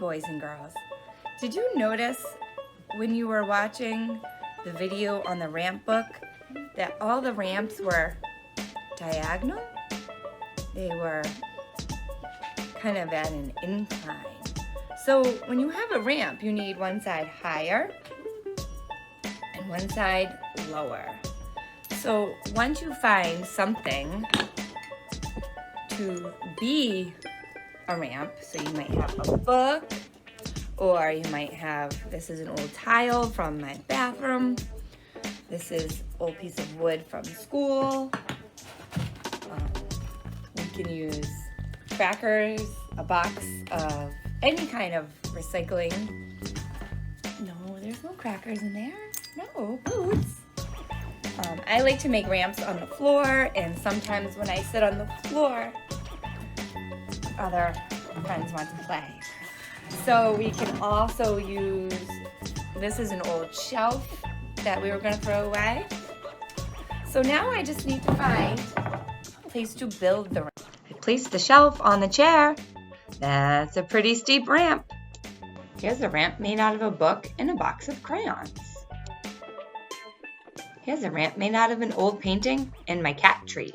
boys and girls. Did you notice when you were watching the video on the ramp book that all the ramps were diagonal? They were kind of at an incline. So when you have a ramp, you need one side higher and one side lower. So once you find something to be a ramp, so you might have a book, or you might have, this is an old tile from my bathroom, this is an old piece of wood from school, you can use crackers, a box of any kind of recycling. No, there's no crackers in there. No, boots. I like to make ramps on the floor, and sometimes when I sit on the floor, other friends want to play. So we can also use, this is an old shelf that we were going to throw away. So now I just need to find a place to build the ramp. I placed the shelf on the chair. That's a pretty steep ramp. Here's a ramp made out of a book and a box of crayons. Here's a ramp made out of an old painting and my cat tree.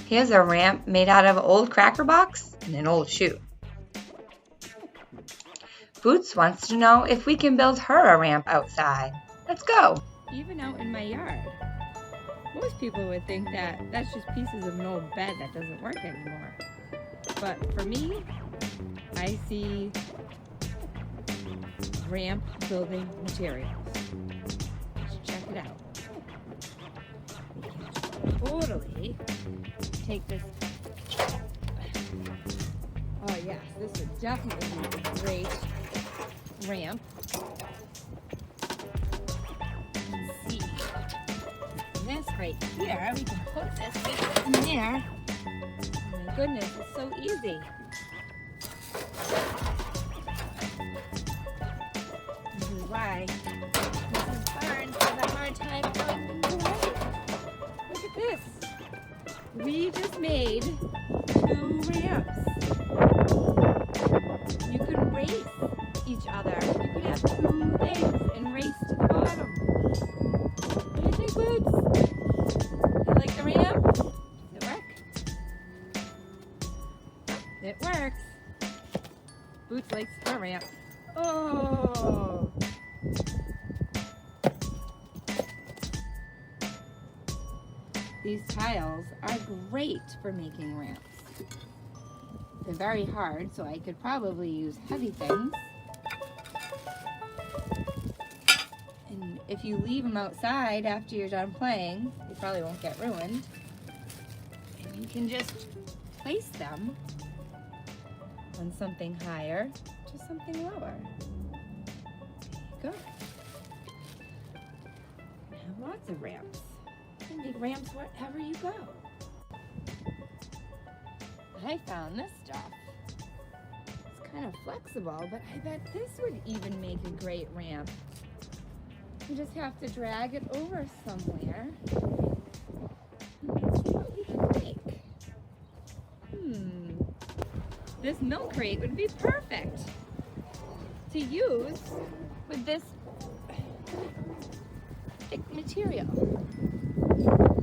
Here's a ramp made out of an old cracker box and an old shoe. Boots wants to know if we can build her a ramp outside. Let's go. Even out in my yard. Most people would think that that's just pieces of an old bed that doesn't work anymore. But for me, I see ramp building materials. Let's check it out. We can totally take this. Oh yes, this would definitely be a great ramp. Let's see. This right here, we can put this in there. Oh my goodness, it's so easy. This is why Mrs. Barnes has a hard time going things away. Look at this. We just made 2 ramps. You could race each other. You could have 2 things and race to the bottom. What do you think, Boots? You like the ramp? Does it work? It works. Boots likes the ramp. Oh! These tiles are great for making ramps. They're very hard, so I could probably use heavy things. And if you leave them outside after you're done playing, they probably won't get ruined. And you can just place them on something higher to something lower. There you go. You have lots of ramps. You can make ramps wherever you go. I found this stuff. It's kind of flexible, but I bet this would even make a great ramp. You just have to drag it over somewhere. Let's see what we can make. This milk crate would be perfect to use with this thick material.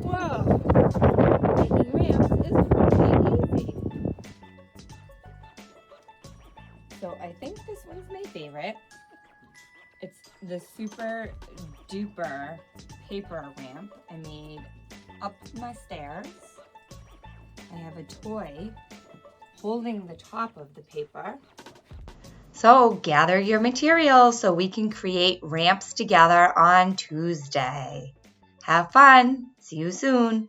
Whoa! Making ramps is pretty easy. So I think this one's my favorite. It's the super duper paper ramp I made up my stairs. I have a toy holding the top of the paper. So gather your materials so we can create ramps together on Tuesday. Have fun. See you soon.